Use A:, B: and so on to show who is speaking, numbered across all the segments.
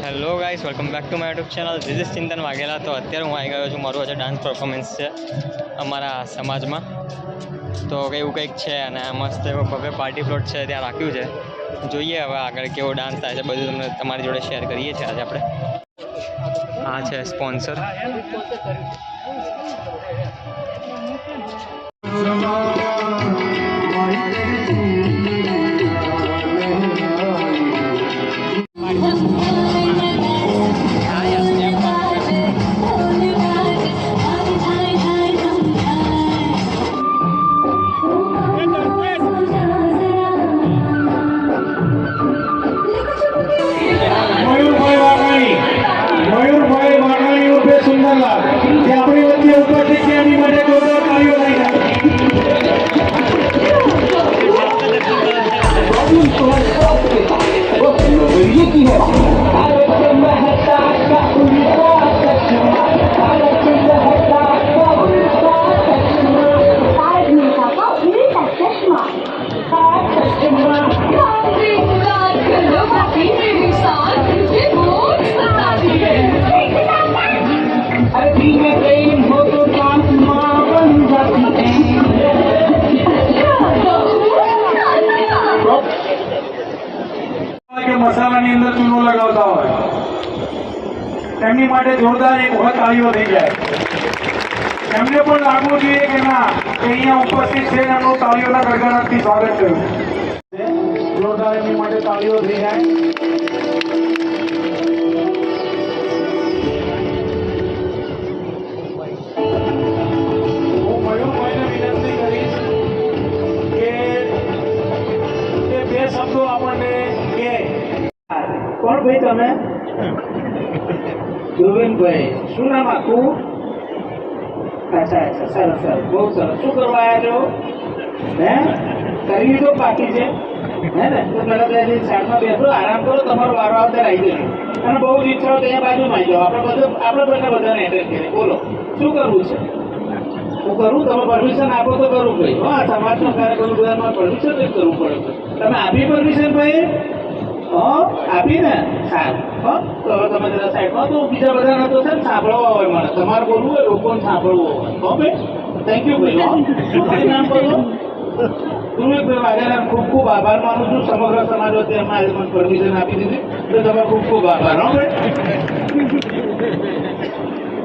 A: Hello guys, welcome back to my YouTube channel. This is Chintan Vaghela. તો અત્યારે હું આવી ગયો છું, મારું આજે ડાન્સ પરફોર્મન્સ છે અમારા સમાજમાં. તો એવું કંઈક છે અને મસ્ત એવો ભવ્ય પાર્ટી પ્લોટ છે, ત્યાં રાખ્યું છે. જોઈએ હવે આગળ કેવો ડાન્સ થાય છે, બધું તમને તમારી જોડે શેર કરીએ છીએ આજે આપણે. આ છે સ્પોન્સર.
B: મસાલાની અંદર ચૂનો લગાવતા હોય એમની માટે જોરદાર એક વખત તાળીઓ થઈ જાય. એમને પણ લાગવું જોઈએ કે ના કે અહીંયા ઉપસ્થિત છે, એમનું તાળીઓના ગડગડાટથી સ્વાગત કર્યું. જોરદાર એમની માટે તાળીઓ થઈ જાય. હું મયુરભાઈને વિનંતી કરીશ કે બે શબ્દો આપણને કે. કોણ ભાઈ તમે? ધ્રુવીનભાઈ. શું નામ આખું? અચ્છા અચ્છા, સરસ સરસ, બહુ સરસ. શું કરવા આવ્યા છો? હે કરી લીધો બાકી છે હે ને? તો પેલા સાઈડમાં બેસો, આરામ કરો, તમારો વારો આવતા આવી જશે. અને બહુ જ ઈચ્છા હોય તો અહીંયા બાજુમાં જાઓ. આપણે બધાને એટેન્ડ કરીએ. બોલો શું કરવું છે? હું કરું, તમે પરમિશન આપો તો કરું ભાઈ. હા, સમાજનો કાર્યક્રમ બધામાં પરમિશન જ કરવું પડે. તમે આપી પરમિશન ભાઈ? આપી ને? સારું. તો હવે તમે જરા સાઈડમાં, તો બીજા બધાને તો છે ને સાંભળવા હોય, મને તમારે બોલવું હોય, લોકોને સાંભળવું હોય. ભાઈ થેન્ક યુ ભાઈ. શું ભાઈ નામ બોલો? ધ્રુવીભાઈ વાઘેલા. ખૂબ ખૂબ આભાર માનું છું. સમગ્ર સમાજ વચ્ચે એમાં મને પરમિશન આપી દીધી, તો તમે ખૂબ ખૂબ આભાર. હો ભાઈ.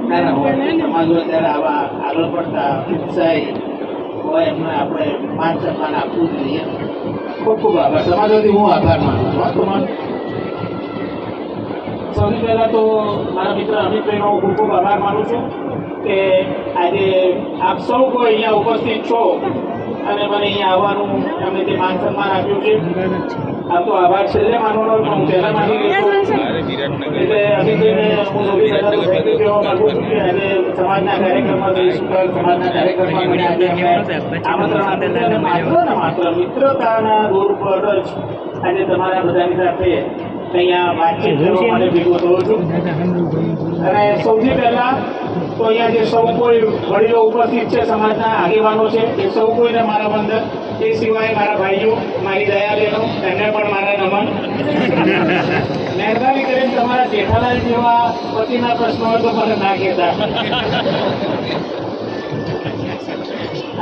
B: ના ના હોય સમાજ અત્યારે આવા આગળ પડતા ઉત્સાહી હોય એમને આપણે માન સન્માન આપવું જોઈએ. ખૂબ ખૂબ આભાર. સમાજોથી હું આભાર માનું છું. તમારો સૌથી પહેલા તો મારા મિત્ર અમિતભાઈનો હું ખૂબ ખૂબ આભાર માનું છું કે આજે આપ સૌ કોઈ અહીંયા ઉપસ્થિત છો અને મને અહીંયા આવવાનું એમને જે માન સન્માન આપ્યું છે. આ તો આભાર છેલ્લે માનવાનો હું પહેલા માની રહ્યો છું. એટલે અમિતભાઈને હું સૌથી પહેલા તો થેન્ક યુ કહેવા માંગુ છું કે આજે સમાજના કાર્યક્રમમાં જઈશું. સમાજના કાર્યક્રમમાં મને આજે આમંત્રણ આપે છે અને માત્ર ને માત્ર મિત્રતાના દોર પર જ આજે તમારા બધાની સાથે અહીંયા વાતચીત કરવા માટે ભેગો થયો છું. અને સૌથી પહેલા તો અહીંયા જે સૌ કોઈ વડીલો ઉપસ્થિત છે, સમાજના આગેવાનો છે, એ સૌ કોઈને મારા વંદન. એ સિવાય મારા ભાઈઓ, મારી દયા બહેનો, એમને પણ મારા નમન. મહેરબાની કરીને તમારા જેઠાલાલ જેવા પતિના પ્રશ્નો હોય તો મને ના કહેતા.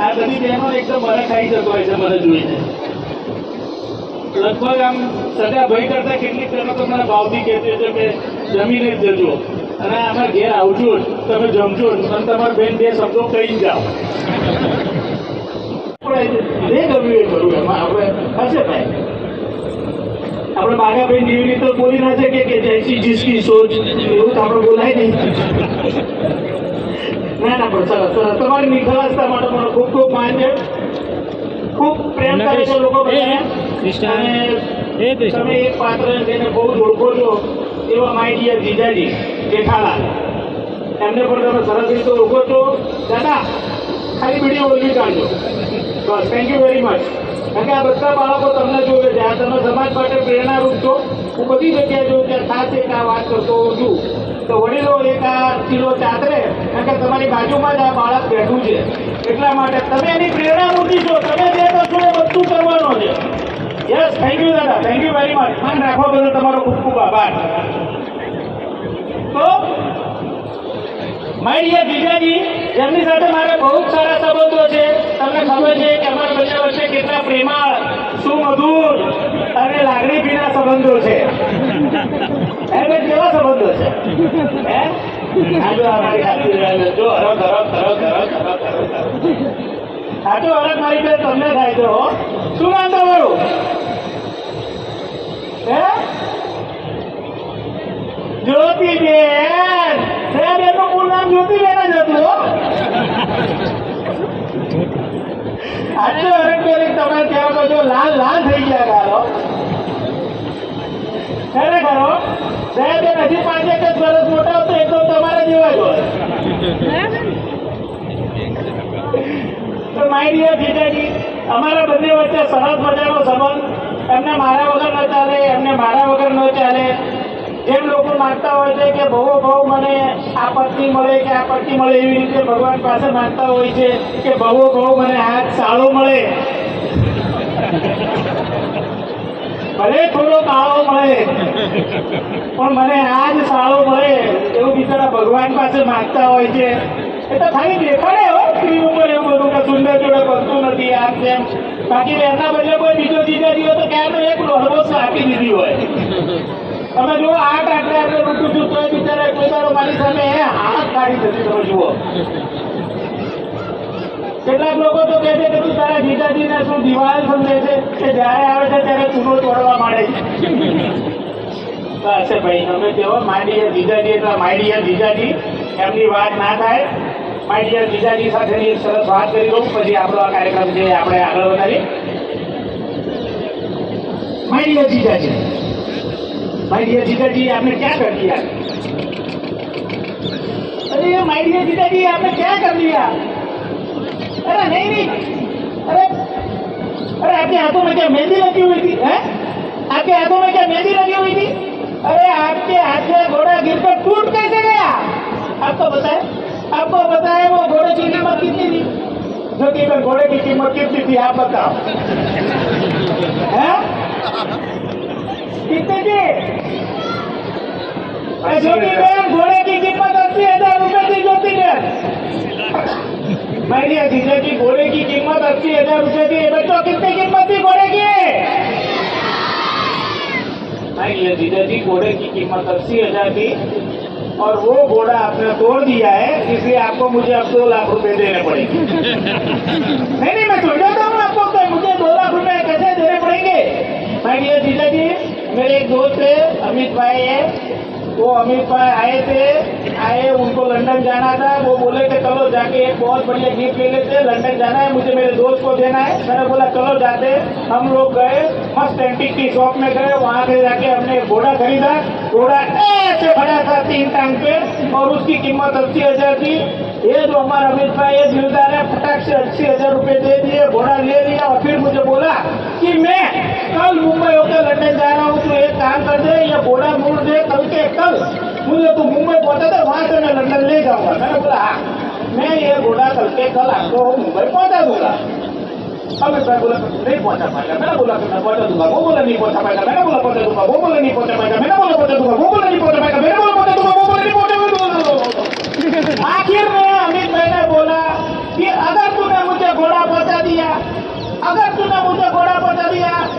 B: આ બધી બહેનો એકદમ બરખ આવી જતો હોય છે મને જોઈને. લગભગ આમ સગા ભાઈ કરતા કેટલીક બહેનો તો મને ભાવથી કહેતી છે કે જમીને જ જજો અને અમારા ઘેર આવજો જ, તમે જમજો જ અને તમારા બેન બે શબ્દો કહી જાઓ. જે ગમ્યું એ કરું, એમાં આપણે હશે ભાઈ. આપણે બાગાભાઈ જેવી રીતે બોલી ના શકીએ કે જૈસી જીસકી સોચ, એવું તો આપણે બોલાય નહીં. ના ના, પણ સરસ સરસ. તમારી નિખાલસતા માટે મને ખૂબ ખૂબ માન છે. ખૂબ પ્રેમ કરે છે લોકો બધા. તમે એક પાત્ર જેને બહુ જ ઓળખો છો એવા માય ડિયર જીજાજી જેઠાલાલ, એમને પણ તમે સરસ રીતે ઓળખો છો. દાદા ખાલી વિડીયો ઓળખી કાઢજો બસ. Thank you very much. કારણ કે આ બધા બાળકો તમને જોવે છે. આ તમે સમાજ માટે પ્રેરણારૂપ છો. હું બધી જગ્યાએ જોઉં ત્યાં ખાસ એક આ વાત કરતો છું તો વડીલો એક આ કિલો ચાતરે, કારણ કે તમારી બાજુમાં જ આ બાળક બેઠું છે, એટલા માટે તમે એની પ્રેરણા મૂકી છો. તમે જે કરશો એ બધું કરવાનો છે. યસ, થેન્ક યુ દાદા, થેન્ક યુ વેરી મચ. માન રાખવા બદલ તમારો ખૂબ ખૂબ આભાર. માય ડિયર જીજાજી, જેમની સાથે મારે બહુ જ સારા સંબંધો છે. તમને ખબર છે કે અમારા બંને વચ્ચે કેટલા પ્રેમાળ, સુમધુર અને લાગણીભીના સંબંધો છે. કેવા સંબંધો છે? હે? આ જો આ મારી ખાતી જો હરક હરક હરક હરક હરક હરક. સાચો હરક મારી બેન તમને થાય તો શું નામ તમારું? હે? જ્યોતિબેન. સાહેબ એનું પૂરું નામ જ્યોતિબેન જ હતું. સાચો હરક બેન તમે કહેવા છો લાલ લાલ થઈ ગયા ગાલો. ખરેખર સાહેબ બેન હજી 5-1 જ વર્ષ મોટા હતો એકદમ તમારા જેવા જ હોય. તો માય ડિયર જીજાજી, અમારા બંને વચ્ચે સરસ મજાનો સંબંધ. એમને મારા વગર ન ચાલે, એમને મારા વગર ન ચાલે. જેમ લોકો માગતા હોય છે કે બહુ મને આ પત્ની મળે કે આ પત્ની મળે, એવી રીતે ભગવાન પાસે માગતા હોય છે કે બહુ મને આ સાળો મળે, ભલે થોડો કાળો મળે પણ મને આ જ સાળો મળે, એવું બિચારા ભગવાન પાસે માગતા હોય છે. એ તો ખાલી દેખાડે હો સ્ક્રીન ઉપર એવું બધું કે સુંદર જોડે બનતું નથી આમ તેમ. બાકી એમના બદલે કોઈ બીજો જીજાજી હોય તો ક્યાંનો એક હળવોસ આપી દીધી હોય. તમે જુઓ આટલે રૂટું છું તો બિચારા કોઈ દાડો મારી સામે હાથ કાઢી દીધી. તમે જુઓ કેટલાક લોકો તો કહે છે કે તું તારા જીજાજીને શું દિવાલ સમજે છે કે જયારે આવે છે ત્યારે ચૂનો તોડવા માંડે છે. બસ ભાઈ તમે કહો માય ડિયર જીજાજી એટલે માય ડિયર જીજાજી, એમની વાત ના થાય. માય ડિયર જીજાજી સાથેની એક સરસ વાત કરી દઉં, પછી આપણો આ કાર્યક્રમ છે આપણે આગળ વધારીએ. माय डियर जीजाजी, माय डियर जीजाजी, आपने क्या कर दिया? अरे माय डियर जीजाजी, आपने क्या कर दिया? अरे नहीं, अरे आपके हाथों में क्या मेहंदी लगी हुई थी? हैं? आपके हाथों में क्या मेहंदी लगी हुई थी? अरे आपके हाथ से घोड़ा गिर कर टूट कैसे गया? आपको बताए वो घोड़े की कीमत कितनी थी? जो कि घोड़े की कीमत कितनी थी आप बताओ? है कितने की? ज्योतिबेन, घोड़े की कीमत 80,000 रुपए थी. ज्योतिबेन, माय डियर जीजाजी, घोड़े की कीमत 80,000 रुपए थी. बच्चों कितनी कीमत थी घोड़े की? माय डियर जीजाजी, घोड़े की कीमत 80,000 थी और वो घोड़ा आपने तोड़ दिया है, इसलिए आपको मुझे अब 2 लाख रुपए देने पड़ेंगे. नहीं मैं समझ जाता हूँ आपको कि मुझे 2 लाख रुपए कैसे देने पड़ेंगे. माय डियर जीजाजी, मेरे एक दोस्त है अमित भाई है, वो अमित भाई आए उनको लंदन जाना था. वो बोले कि चलो जाके एक बहुत बढ़िया गिफ्ट ले लेते, लंदन जाना है मुझे, मेरे दोस्त को देना है. मैंने बोला चलो जाते. हम लोग गए, मस्त एंटीक की शॉप में गए, वहाँ से जाके हमने घोड़ा खरीदा. घोड़ा ऐसे बड़ा था 3 टांग पे और उसकी कीमत 80,000 थी. ये जो हमारा अमित भाई ये दिलदार है, फटाक से 80,000 रुपए दे दिए, घोड़ा ले लिया और फिर मुझे बोला कि मैं कल मुंबई होकर लंदन जा रहा हूँ, तो एक काम कर दे, ये घोड़ा मोड़ दे, कल के कल मुझे तो मुंबई पहुंचा था, वहां से मैं लंदन ले जाऊंगा. मैंने बोला हाँ, मैं ये घोड़ा कल के कल आपको मुंबई पहुंचा दूंगा. अमित भाई बोला नहीं पहुंचा पाएगा. मैंने बोला कि मैं पहुंचा दूंगा. वो बोला नहीं पहुंचा पाएगा. मैंने बोला पहुंचा दूंगा. वो बोला नहीं पहुंचा पाएगा. मैंने बोला पहुंचा दूंगा. वो बोला नहीं पहुंचा पाएगा. मैंने बोला पहुंचा दूंगा. वो बोला नहीं पहुंचा. आखिर में अमित भाई ने बोला कि अगर तूने मुझे घोड़ा पहुंचा दिया,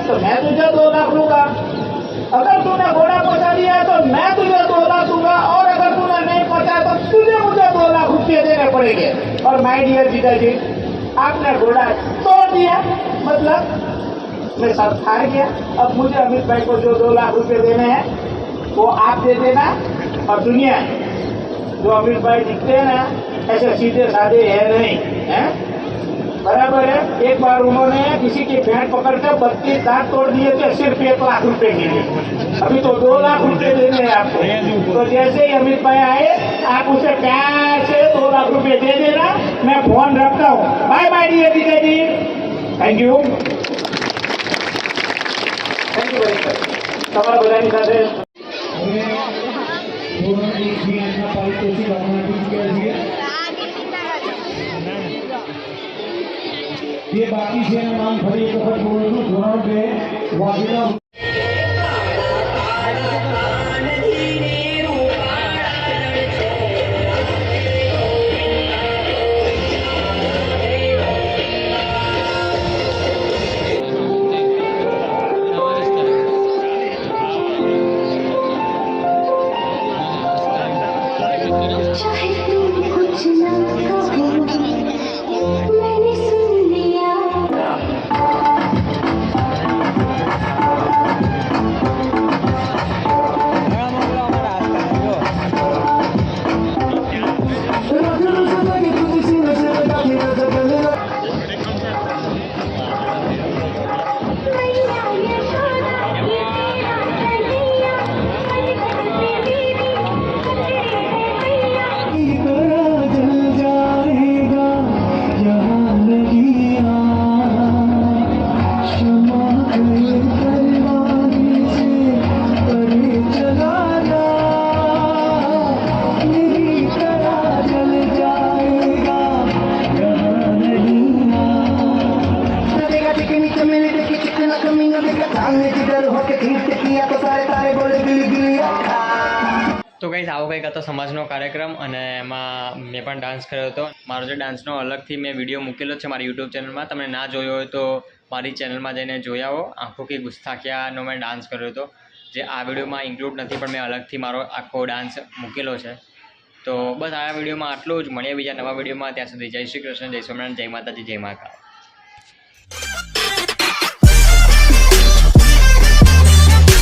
B: तो मैं तुझे 2 लाख दूंगा. अगर तूने घोड़ा पहुंचा दिया तो मैं तुझे 2 लाख दूंगा, और अगर तूने नहीं पहुंचा तो तुझे मुझे 2 लाख रुपये देने पड़ेंगे. और माय डियर जीजाजी, आपने घोड़ा तोड़ दिया, मतलब मैं सब हार गया. अब मुझे अमित भाई को जो 2 लाख रुपये देने हैं वो आप दे देना. और दुनिया जो अमित भाई दिखते हैं ना, ऐसे सीधे साधे है नहीं, है बराबर है. एक बार उन्होंने किसी की भेंट पकड़कर 32 दांत तोड़ दिए थे, सिर्फ 1 लाख रुपए के लिए. अभी तो 2 लाख रुपए देने हैं आपको. तो जैसे ही अमित भाई आए, आप उसे प्यार से 2 लाख रुपए दे देना. मैं फोन रखता हूँ. बाय बाय डियर जीजाजी. Thank you very much. તમારા બધાની સાથે ये बाकी से नाम फरी एक वक्त बोल दूं धोरण पे वाजिला
C: चाहे तुम कुछ ना कहो, मैंने सुन लिया। मैया यशोदा ये तेरा कन्हैया, मन करते मेरी तेरे मैया।
A: તો કંઈ આવો કંઈક હતો સમાજનો કાર્યક્રમ અને એમાં મેં પણ ડાન્સ કર્યો હતો. મારો જે ડાન્સનો અલગથી મેં વિડીયો મૂકેલો છે મારી યુટ્યુબ ચેનલમાં. તમે ના જોયો હોય તો મારી ચેનલમાં જઈને જોઈ આવો. આંખો કી ગુસ્તાખિયાનો મેં ડાન્સ કર્યો હતો, જે આ વિડીયોમાં ઇન્ક્લુડ નથી, પણ મેં અલગથી મારો આખો ડાન્સ મૂકેલો છે. તો બસ આ વિડીયોમાં આટલું જ. મળીએ બીજા નવા વિડીયોમાં. ત્યાં સુધી જય શ્રી કૃષ્ણ, જય સ્વામિનારાયણ, જય માતાજી, જય મહાકાળ.